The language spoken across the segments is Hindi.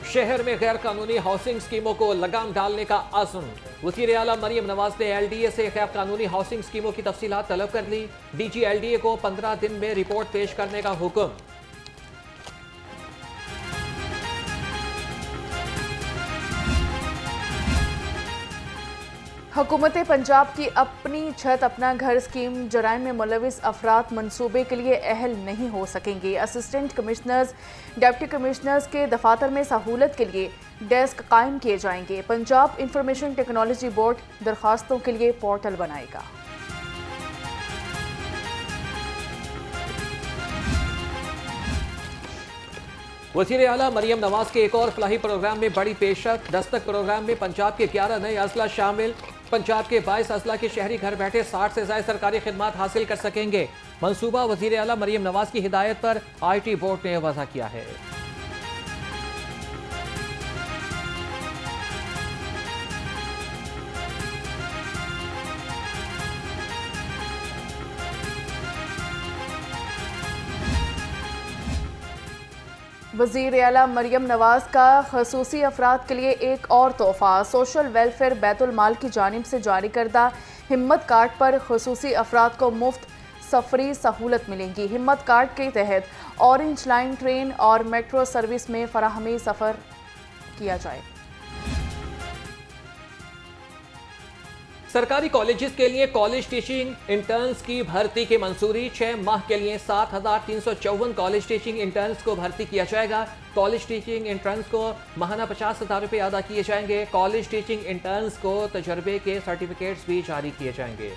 शहर में गैर कानूनी हाउसिंग स्कीमों को लगाम डालने का आज़म। वज़ीर आला मरियम नवाज ने LDA से गैर कानूनी हाउसिंग स्कीमों की तफसीलात तलब कर ली। DG LDA को 15 दिन में रिपोर्ट पेश करने का हुक्म। हुकूमत पंजाब की अपनी छत अपना घर स्कीम जराइम में मुलविस अफराद मनसूबे के लिए अहल नहीं हो सकेंगे। असिस्टेंट कमिश्नर्स, डिप्टी कमिश्नर्स के दफातर में सहूलत के लिए डेस्क कायम किए जाएंगे। पंजाब इंफॉर्मेशन टेक्नोलॉजी बोर्ड दरखास्तों के लिए पोर्टल बनाएगा। वज़ीर आला मरियम नवाज के एक और फलाही प्रोग्राम में बड़ी पेशरफ। दस्तक प्रोग्राम में पंजाब के 11 नए अजला शामिल। पंजाब के 22 अजला के शहरी घर बैठे 60 से ज़ायद सरकारी खिदमात हासिल कर सकेंगे। मनसूबा वज़ीर आला मरियम नवाज की हिदायत पर IT बोर्ड ने वज़ा किया है। वज़ीर आला मरियम नवाज का खसूसी अफराद के लिए एक और तोहफा। सोशल वेलफेयर बैतुल माल की जानिब से जारी करदा हिम्मत कार्ड पर खसूसी अफराद को मुफ्त सफरी सहूलत मिलेंगी। हिम्मत कार्ड के तहत ऑरेंज लाइन ट्रेन और मेट्रो सर्विस में फराहमी सफ़र किया जाए। सरकारी कॉलेजेस के लिए कॉलेज टीचिंग इंटर्न्स की भर्ती की मंजूरी। 6 माह के लिए 7,354 कॉलेज टीचिंग इंटर्न्स को भर्ती किया जाएगा। कॉलेज टीचिंग इंटर्न्स को माहाना 50,000 रुपये अदा किए जाएंगे। कॉलेज टीचिंग इंटर्न्स को तजर्बे के सर्टिफिकेट्स भी जारी किए जाएंगे।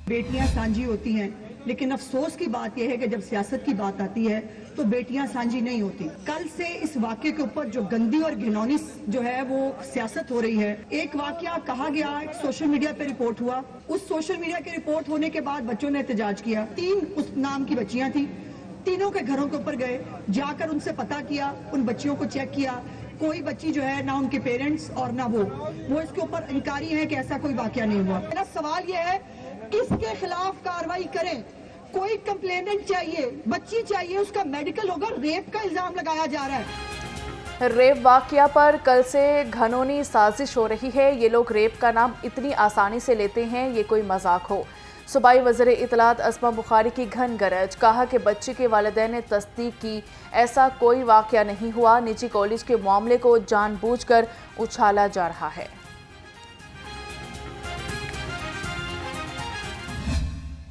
बेटियां सांझी होती हैं, लेकिन अफसोस की बात यह है कि जब सियासत की बात आती है तो बेटियां सांझी नहीं होती। कल से इस वाक्य के ऊपर जो गंदी और घिनौनी जो है वो सियासत हो रही है। एक वाक्य कहा गया, सोशल मीडिया पे रिपोर्ट हुआ। उस सोशल मीडिया के रिपोर्ट होने के बाद बच्चों ने एहतजाज किया। 3 उस नाम की बच्चियां थी। तीनों के घरों के ऊपर गए, जाकर उनसे पता किया, उन बच्चियों को चेक किया। कोई बच्ची जो है ना उनके पेरेंट्स और ना वो इसके ऊपर इनकारी है कि ऐसा कोई वाक्य नहीं हुआ। मेरा सवाल यह है, किसके खिलाफ कार्रवाई करें? कोई कंप्लेनेंट चाहिए, बच्ची चाहिए, उसका मेडिकल होगा। रेप का इल्जाम लगाया जा रहा है। रेप वाकया पर कल से घनौनी साजिश हो रही है। ये लोग रेप का नाम इतनी आसानी से लेते हैं, ये कोई मजाक हो। सूबाई वज़ीर इत्तलात अस्मा बुखारी की घन गरज। कहा कि बच्चे के वालिदैन ने तस्दीक की, ऐसा कोई वाकया नहीं हुआ। निजी कॉलेज के मामले को जानबूझकर उछाला जा रहा है।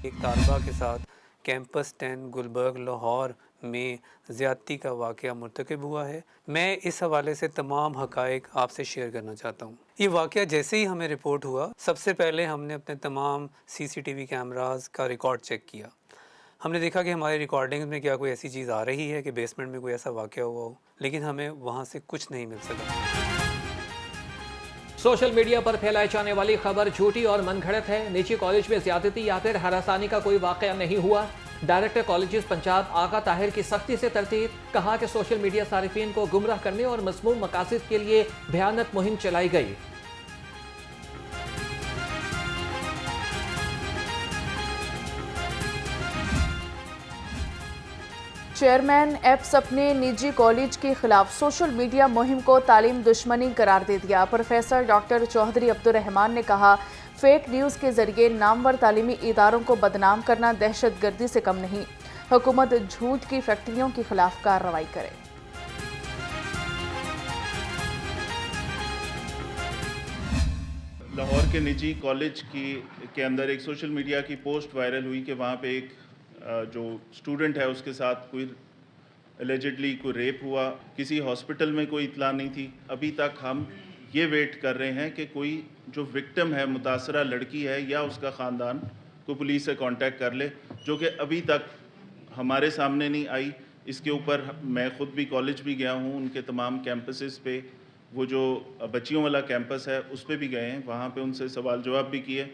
एक तालबा के साथ कैंपस 10 गुलबर्ग लाहौर में ज़्यादती का वाक़या मुर्तकब हुआ है। मैं इस हवाले से तमाम हक़ाइक़ आपसे शेयर करना चाहता हूँ। ये वाक़या जैसे ही हमें रिपोर्ट हुआ, सबसे पहले हमने अपने तमाम CCTV कैमरास का रिकॉर्ड चेक किया। हमने देखा कि हमारी रिकॉर्डिंग में क्या कोई ऐसी चीज़ आ रही है कि बेसमेंट में कोई ऐसा वाक़या हुआ हो, लेकिन हमें वहाँ से कुछ नहीं मिल सका। सोशल मीडिया पर फैलाई जाने वाली खबर झूठी और मनगढ़ंत है। निजी कॉलेज में ज्यादती या फिर हरासानी का कोई वाकया नहीं हुआ। डायरेक्टर कॉलेजेस पंजाब आगा ताहिर की सख्ती से तरतीब। कहा कि सोशल मीडिया सारिफीन को गुमराह करने और मज़मूम मकासद के लिए भयानक मुहिम चलाई गई। चेयरमैन एप्स अपने निजी कॉलेज के खिलाफ सोशल मीडिया मुहिम को तालीम दुश्मनी करार दे दिया। प्रोफेसर डॉक्टर चौधरी अब्दुर्रहमान ने कहा, फेक न्यूज़ के जरिए नामवर तालीमी इदारों को बदनाम करना दहशत गर्दी से कम नहीं। हुकूमत झूठ की फैक्ट्रियों के खिलाफ कार्रवाई करे। लाहौर के निजी कॉलेज के अंदर एक सोशल मीडिया की पोस्ट वायरल हुई कि वहाँ पे एक जो स्टूडेंट है उसके साथ कोई एलिजिडली कोई रेप हुआ। किसी हॉस्पिटल में कोई इतला नहीं थी। अभी तक हम ये वेट कर रहे हैं कि कोई जो विक्टिम है, मुतासरा लड़की है या उसका ख़ानदान, को पुलिस से कांटेक्ट कर ले, जो कि अभी तक हमारे सामने नहीं आई। इसके ऊपर मैं ख़ुद भी कॉलेज भी गया हूँ, उनके तमाम कैंपसेस पे, वो जो बच्चियों वाला कैंपस है उस पर भी गए हैं। वहाँ पे उनसे सवाल जवाब भी किए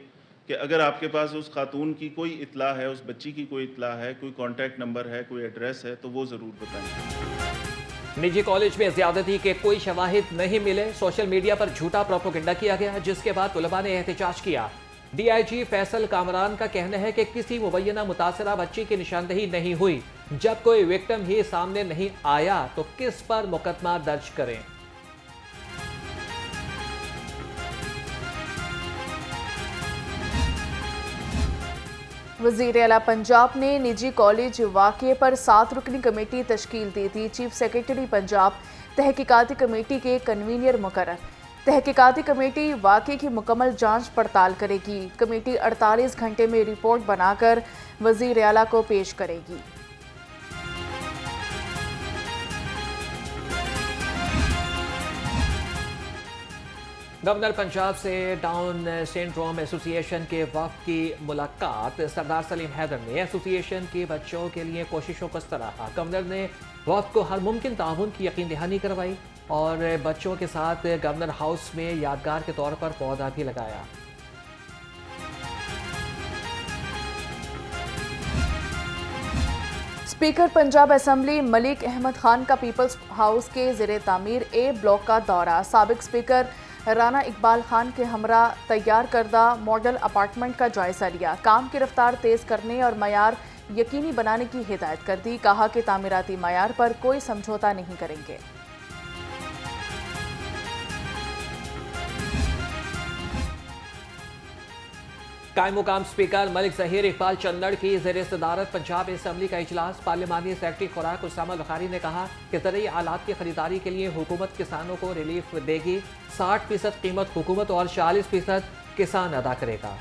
कि अगर आपके पास उस खातून की कोई इतला है, उस बच्ची की कोई इतला है, कोई कॉन्टैक्ट नंबर है, कोई एड्रेस है, तो वो ज़रूर बताएं। निजी कॉलेज में ज्यादती के कोई शवाहिद नहीं मिले। सोशल मीडिया पर झूठा प्रोपेगेंडा किया गया, जिसके बाद तुलबा ने एहतजाज किया। DIG फैसल कामरान का कहना है कि किसी मुबैना मुतासरा बच्ची की निशानदही नहीं हुई। जब कोई विक्टिम ही सामने नहीं आया तो किस पर मुकदमा दर्ज करें। वज़ीर आला पंजाब ने निजी कॉलेज वाक़े पर 7 रुकनी कमेटी तश्कील दी थी। चीफ सेक्रेटरी पंजाब तहकीकाती कमेटी के कन्वीनर मुकर्रर। तहकीकाती कमेटी वाक़े की मुकम्मल जांच पड़ताल करेगी। कमेटी 48 घंटे में रिपोर्ट बनाकर वज़ीर आला को पेश करेगी। गवर्नर पंजाब से डाउन सिंड्रोम एसोसिएशन के वफ़द की मुलाकात। सरदार सलीम हैदर ने एसोसिएशन के बच्चों के लिए कोशिशों को सराहा। गवर्नर ने वफ़द को हर मुमकिन ताउन की यकीन दहानी करवाई और बच्चों के साथ गवर्नर हाउस में यादगार के तौर पर पौधा भी लगाया। स्पीकर पंजाब असम्बली मलिक अहमद खान का पीपल्स हाउस के ज़ेरे तामीर ए ब्लॉक का दौरा। साबिक स्पीकर राना इकबाल खान के हमरा तैयार करदा मॉडल अपार्टमेंट का जायजा लिया। काम की रफ्तार तेज करने और मयार यकीनी बनाने की हिदायत कर दी। कहा कि तामीराती मयार पर कोई समझौता नहीं करेंगे। कायम मुकाम स्पीकर मलिक ज़हीर इकबाल चंदड़ की ज़ेर सदारत पंजाब असम्बली का इजलास। पार्लिमानी सेक्रेटरी खुराक उसामा बुखारी ने कहा कि ज़रूरी आलात की खरीदारी के लिए हुकूमत किसानों को रिलीफ देगी। 60% कीमत हुकूमत और 40% किसान अदा करेगा।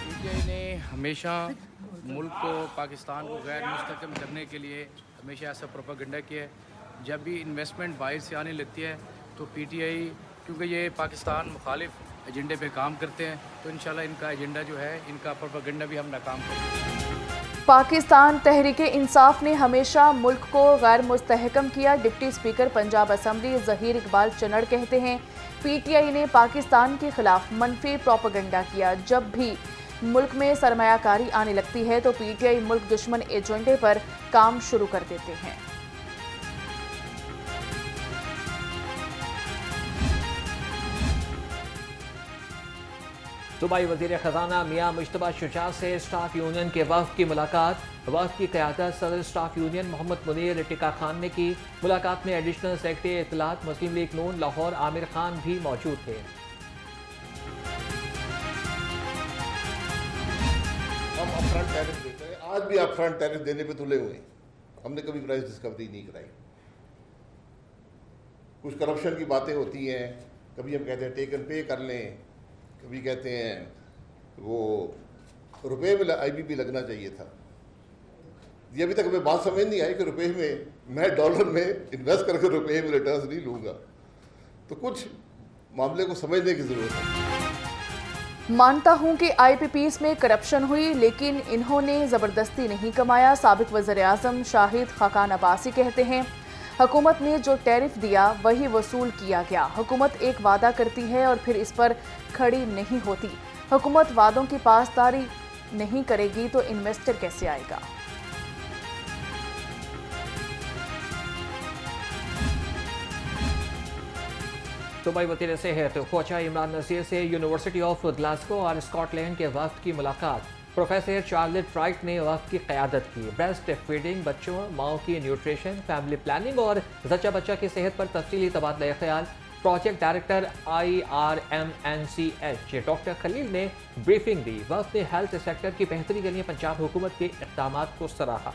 पीटीआई ने हमेशा मुल्क को, पाकिस्तान को गैर मुस्तकम करने के लिए हमेशा ऐसा प्रोपेगेंडा किया है। जब भी इन्वेस्टमेंट बाहर से आने लगती है तो पीटीआई, क्योंकि ये पाकिस्तान मुखालिफ एजेंडे पे काम करते हैं, तो इंशाल्लाह इनका एजेंडा जो है, इनका प्रोपेगेंडा भी हम नाकाम करेंगे। पाकिस्तान तहरीक इंसाफ ने हमेशा मुल्क को गैर मुस्तहकम किया। Deputy speaker Punjab assembly Zaheer Iqbal Channar कहते हैं पीटीआई ने पाकिस्तान के खिलाफ मनफी प्रोपेगेंडा किया। जब भी मुल्क में सरमायाकारी आने लगती है तो पीटीआई मुल्क दुश्मन एजेंडे पर काम शुरू कर देते हैं। सूबाई वज़ीर ख़जाना मियाँ मुश्तबा शुजा से स्टाफ यूनियन के वफ़द की मुलाकात। वफ़द की क़यादत सदर स्टाफ यूनियन मोहम्मद मुनीर टिका खान ने की। मुलाकात में एडिशनल सेक्रेटरी इत्तलात मुस्लिम लीग नून लाहौर आमिर खान भी मौजूद थे। हम अपफ्रंट टैरिफ देते हैं, आज भी अपफ्रंट टैरिफ देने पे तुले हुए हैं। हमने कभी प्राइस डिस्कवरी नहीं कराई। कुछ करप्शन की बातें होती हैं, कभी हम कहते हैं टेकन पे कर लें, कभी कहते हैं वो रुपए में आईबीपी लगना चाहिए था। ये अभी तक हमें बात समझ नहीं आई कि रुपए में मैं डॉलर में इन्वेस्ट करके रुपए में रिटर्न्स नहीं लूँगा। तो कुछ मामले को समझने की ज़रूरत है। मानता हूं कि आईपीपीस में करप्शन हुई, लेकिन इन्होंने ज़बरदस्ती नहीं कमाया। साबिक वज़ीर आज़म शाहिद खाकान अब्बासी कहते हैं हुकूमत ने जो टैरिफ दिया वही वसूल किया गया। हुकूमत एक वादा करती है और फिर इस पर खड़ी नहीं होती। हुकूमत वादों की पासदारी नहीं करेगी तो इन्वेस्टर कैसे आएगा। सूबाई वज़ीर सेहत ख्वाजा इमरान नज़ीर से यूनिवर्सिटी ऑफ ग्लासगो और स्कॉटलैंड के वफ़द की मुलाकात। प्रोफेसर चार्लेट राइट ने वफ़द की क़यादत की। ब्रेस्ट फीडिंग, बच्चों माओ की न्यूट्रिशन, फैमिली प्लानिंग और जच्चा बच्चा की सेहत पर तफसीली तबादला ख्याल। Project director IRMNCH doctor Khalil ने ब्रीफिंग दी। वफ़द ने हेल्थ सेक्टर की बेहतरी के लिए पंजाब हुकूमत के इक़दाम को सराहा।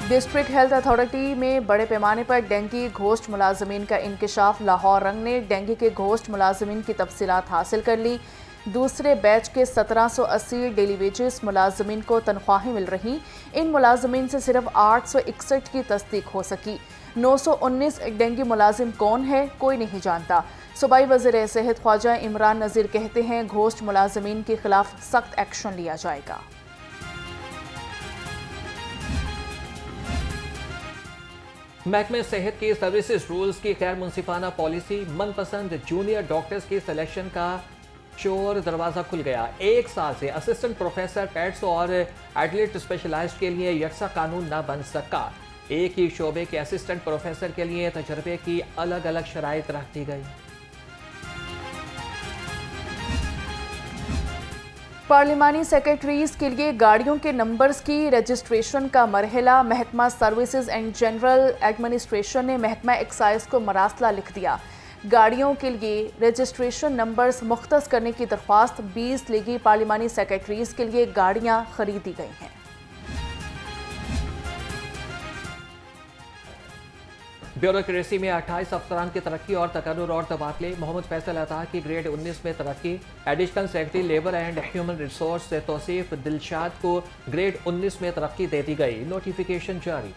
डिस्ट्रिक्ट हेल्थ अथॉरिटी में बड़े पैमाने पर डेंगी घोस्ट मुलाजमीन का इंकशाफ। लाहौर रंग ने डेंगी के घोस्ट मुलाजमीन की तफसीलात हासिल कर ली। दूसरे बैच के 1780 डेली वेजेस मुलाजमीन को तनख्वाहें मिल रही। इन मुलाजमीन से सिर्फ 861 की तस्दीक हो सकी। 919 डेंगी मुलाजिम कौन है, कोई नहीं जानता। सूबाई वज़ीर सेहत ख्वाजा इमरान नज़ीर कहते हैं घोस्ट मुलाजमीन के खिलाफ सख्त एक्शन लिया जाएगा। महकमे सेहत की सर्विसेज रूल्स की गैर मुनसिफाना पॉलिसी। मनपसंद जूनियर डॉक्टर्स की सिलेक्शन का चोर दरवाज़ा खुल गया। 1 साल से असिस्टेंट प्रोफेसर टेट्स और एडलेट स्पेशलाइज्ड के लिए यकसा कानून न बन सका। एक ही शोबे के असिस्टेंट प्रोफेसर के लिए तजर्बे की अलग अलग शराइत रख दी गई। पार्लिमानी सेक्रेटरीज के लिए गाड़ियों के नंबर्स की रजिस्ट्रेशन का मरहला महकमा सर्विसेज एंड जनरल एडमिनिस्ट्रेशन ने महकमा एक्साइज को मरासला लिख दिया। गाड़ियों के लिए रजिस्ट्रेशन नंबर्स मुख्तस करने की दरख्वास्त 20 लीगी पार्लिमानी सेक्रेटरीज के लिए गाड़ियां खरीदी गई हैं। ब्यूरोक्रेसी में 28 अफसरान की तरक्की और तकर्रुर और तबादले। मोहम्मद फैसल अता की ग्रेड 19 में तरक्की। Additional secretary labour and human resource से तौसीफ दिलशाद को ग्रेड 19 में तरक्की दे दी गई। नोटिफिकेशन जारी।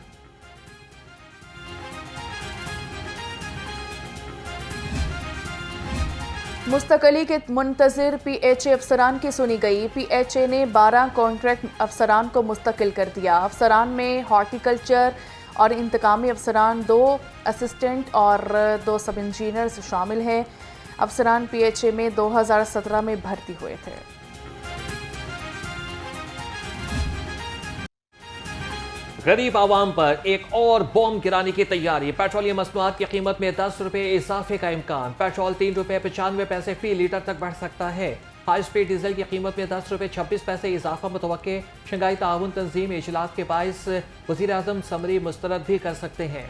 मुस्तकली के मुंतजिर PHA अफसरान की सुनी गई। PHA ने 12 कॉन्ट्रैक्ट अफसरान को मुस्तकिल कर दिया। अफसरान में हॉर्टिकल्चर और इंतकामी अफसरान, 2 असिस्टेंट और 2 सब इंजीनियर्स शामिल हैं। अफसरान PHA में 2017 में भर्ती हुए थे। गरीब आवाम पर एक और बॉम्ब गिराने की तैयारी। पेट्रोलियम मसनूआत की कीमत में 10 रुपये इजाफे का इम्कान। पेट्रोल 3 रुपये 95 पैसे फी लीटर तक बढ़ सकता है। हाई स्पीड डीजल की कीमत में 10 रुपये 26 पैसे इजाफा मुतवक्के। शंघाई ताउन तंजीम इजलास के बाइस वज़ीर आज़म समरी मुस्तरद भी कर सकते हैं।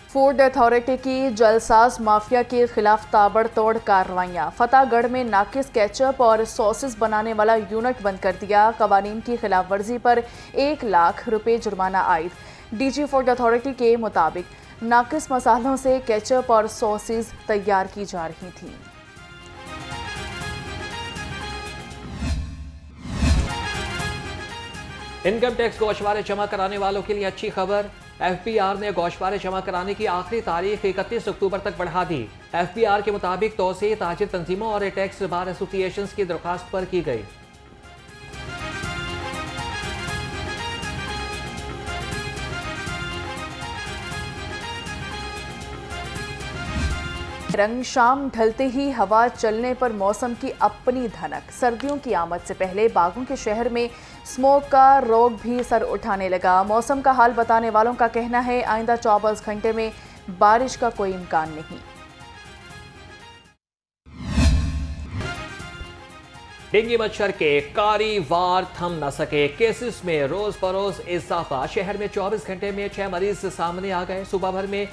फूड अथॉरिटी की जलसाज माफिया के खिलाफ ताबड़तोड़ कार्रवाइयाँ। फतेहगढ़ में नाकिस केचप और सॉसेस बनाने वाला यूनिट बंद कर दिया। कवानीन की खिलाफ वर्जी पर 1 लाख रुपए जुर्माना आयद। DG फूड अथॉरिटी के मुताबिक नाकिस मसालों से केचप और सॉसेस तैयार की जा रही थी। इनकम टैक्स गोशवारे जमा कराने वालों के लिए अच्छी खबर। FBR ने गोशवारे जमा कराने की आखिरी तारीख 31 अक्टूबर तक बढ़ा दी। FBR के मुताबिक तोसी ताजिर तंजीमों और टैक्स बार एसोसिएशंस की दरख्वास्त पर की गई। रंग शाम ढलते ही हवा चलने पर मौसम की अपनी धनक। सर्दियों की आमद से पहले बागों के शहर में स्मोक का रोग भी सर उठाने लगा। मौसम का हाल बताने वालों का कहना है आइंदा 24 घंटे में बारिश का कोई इम्कान नहीं। डेंगू मच्छर के कारी वार थम न सके। केसेस में रोज बरोज इजाफा। शहर में 24 घंटे में 6 मरीज सामने आ गए। सुबह भर में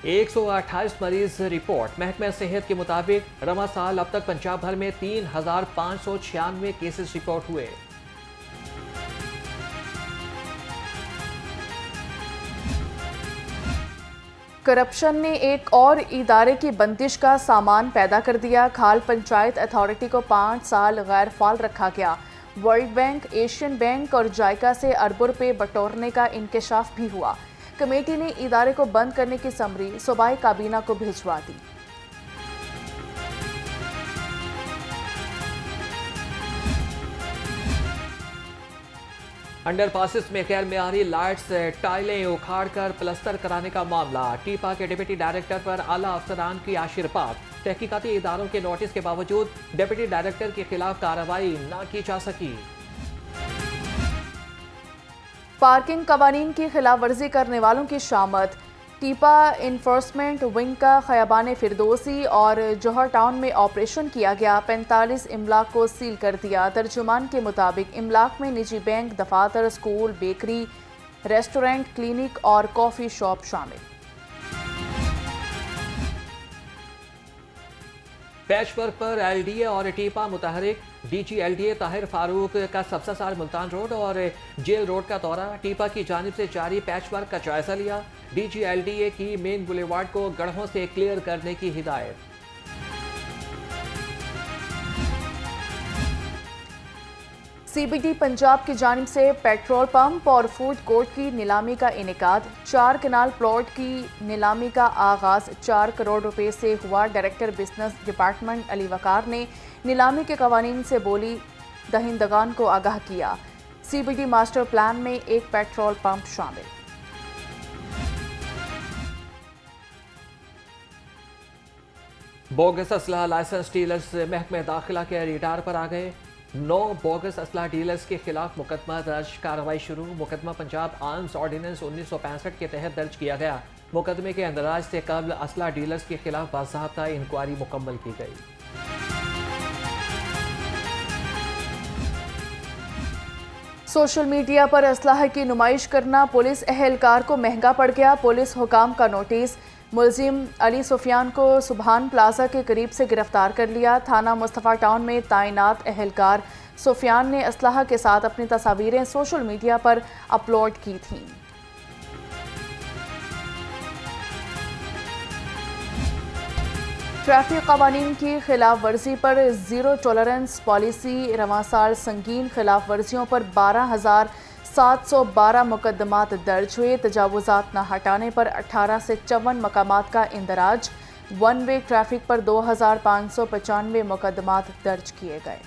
128 मरीज रिपोर्ट। महकमा सेहत के मुताबिक रवा साल अब तक पंजाब भर में 3596 केसेस रिपोर्ट हुए। करप्शन ने एक और इदारे की बंदिश का सामान पैदा कर दिया। खाल पंचायत अथॉरिटी को 5 साल गैर फाल रखा गया। वर्ल्ड बैंक, एशियन बैंक और जायका से अरबों रुपए बटोरने का इंकशाफ भी हुआ। कमेटी ने इदारे को बंद करने की समरी सूबाई काबीना को भिजवा दी। अंडरपासिस में गैर मेयारी लाइट्स टाइलें उखाड़कर प्लस्तर कराने का मामला। टीपा के डिप्टी डायरेक्टर पर आला अफसरान की आशीर्वाद। तहकीकाती इदारों के नोटिस के बावजूद डिप्टी डायरेक्टर के खिलाफ कार्रवाई न की जा सकी। पार्किंग कवानीन की खिलाफ वर्जी करने वालों की शामत। टीपा इन्फोर्समेंट विंग का खयाबान फिरदौसी और जौहर टाउन में ऑपरेशन किया गया। 45 इमलाक को सील कर दिया। तर्जुमान के मुताबिक इमलाक में निजी बैंक, दफातर, स्कूल, बेकरी, रेस्टोरेंट, क्लिनिक और कॉफ़ी शॉप शामिल। पैच वर्क पर LDA और टीपा मुतहरिक। DG LDA ताहिर फारूक का सबसे साल मुल्तान रोड और जेल रोड का दौरा। टीपा की जानिब से जारी पैच वर्क का जायजा लिया। DG LDA की मेन बुलेवार्ड को गढ़ों से क्लियर करने की हिदायत। CBD पंजाब की जानिब से पेट्रोल पंप और फूड कोर्ट की नीलामी का इनेकाद। 4 कनाल प्लॉट की नीलामी का आगाज 4 करोड़ रुपए से हुआ। डायरेक्टर बिजनेस डिपार्टमेंट अली वकार ने नीलामी के कवानीन से बोली दहिंदगान को आगाह किया। CBD मास्टर प्लान में एक पेट्रोल पंप शामिल। बोगस असला लाइसेंस डीलर्स महकमे दाखिला के रेडार पर आ गए। 9 बोगस असला डीलर्स के खिलाफ मुकदमा दर्ज, कार्रवाई शुरू। मुकदमा पंजाब आर्म्स ऑर्डिनेंस 1965 के तहत दर्ज किया गया। मुकदमे के अंदराज से कबल असला डीलर्स के खिलाफ बाज़ाब्ता इंक्वायरी मुकम्मल की गई। सोशल मीडिया पर असलाह की नुमाइश करना पुलिस एहलकार को महंगा पड़ गया। पुलिस हुकाम का नोटिस। मुलजिम अली सुफियान को सुबहान प्लाजा के करीब से गिरफ्तार कर लिया। थाना मुस्तफ़ा टाउन में तैनात एहलकार सुफियान ने असलाह के साथ अपनी तस्वीरें सोशल मीडिया पर अपलोड की थीं। ट्रैफिक कवानीन की खिलाफ वर्जी पर ज़ीरो टॉलरेंस पॉलिसी। रवां साल संगीन खिलाफ वर्जियों पर 12,712 मुकदमात दर्ज हुए। तजावुज़ात न हटाने पर 18 से 54 मकामात का इंदराज। वन वे ट्रैफिक पर 2,595 मुकदमात दर्ज किए गए।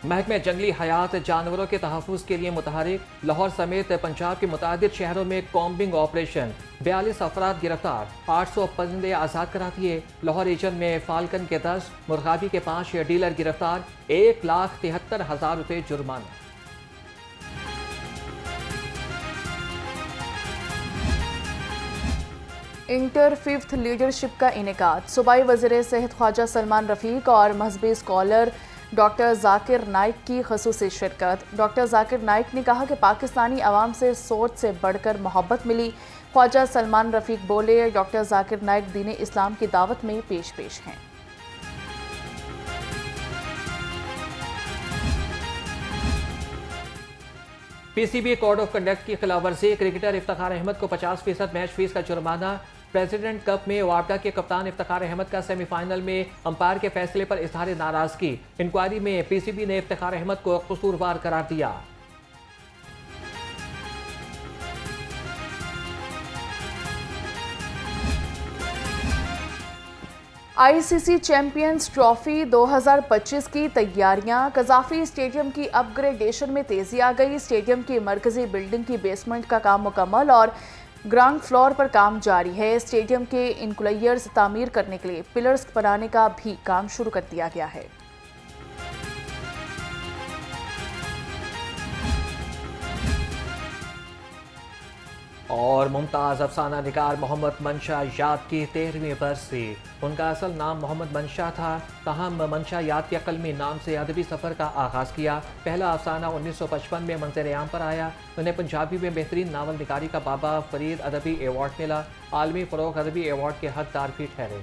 महकमे जंगली हयात जानवरों के तहफ़्फ़ुज़ के लिए मुतहरिक। लाहौर समेत पंजाब के मुतादिद शहरों में कॉम्बिंग ऑपरेशन। 42 अफराद गिरफ्तार, 800 परिंदे आज़ाद करा दिए। लाहौर रीजन में फाल्कन के 10, मुर्गाबी के 5 डीलर गिरफ्तार। 1,73,000 रुपये जुर्माना। इंटर 5th लीडरशिप का इनेकाद। सूबाई वज़ीर सेहत ख्वाजा सलमान रफ़ीक और मजहबी स्कॉलर डॉक्टर जाकिर नाइक की ख़ुसूसी शिरकत। डॉक्टर जाकिर नाइक ने कहा कि पाकिस्तानी अवाम से सोच से बढ़कर मोहब्बत मिली। ख्वाजा सलमान रफ़ीक बोले, डॉक्टर जाकिर नाइक दीन इस्लाम की दावत में पेश हैं। पीसीबी कोड ऑफ कंडक्ट की खिलाफवर्जी। क्रिकेटर इफ्तिखार अहमद को 50% मैच फीस का जुर्माना। प्रेसिडेंट कप में वापडा के कप्तान इफ्तिखार अहमद का सेमीफाइनल में अंपायर के फैसले पर इजहार नाराजगी। इंक्वायरी में पीसीबी ने इफ्तिखार अहमद को कसूरवार करार दिया। आईसीसी चैंपियंस ट्रॉफी 2025 की तैयारियां। कजाफी स्टेडियम की अपग्रेडेशन में तेजी आ गई। स्टेडियम की मरकजी बिल्डिंग की बेसमेंट का काम मुकम्मल और ग्राउंड फ्लोर पर काम जारी है। स्टेडियम के इंक्लायर्स तामीर करने के लिए पिलर्स बनाने का भी काम शुरू कर दिया गया है। और मुमताज़ अफसाना निगार मोहम्मद मंशा याद की 13वीं बरसी। उनका असल नाम मोहम्मद मंशा था, ताहम मंशा याद के कलमी नाम से अदबी सफ़र का आगाज़ किया। पहला अफसाना 1955 में मंजर आम पर आया। उन्हें पंजाबी में बेहतरीन नावल निगारी का बाबा फरीद अदबी एवार्ड मिला। आलमी फ़रोग़ अदबी एवार्ड के हकदार भी ठहरे।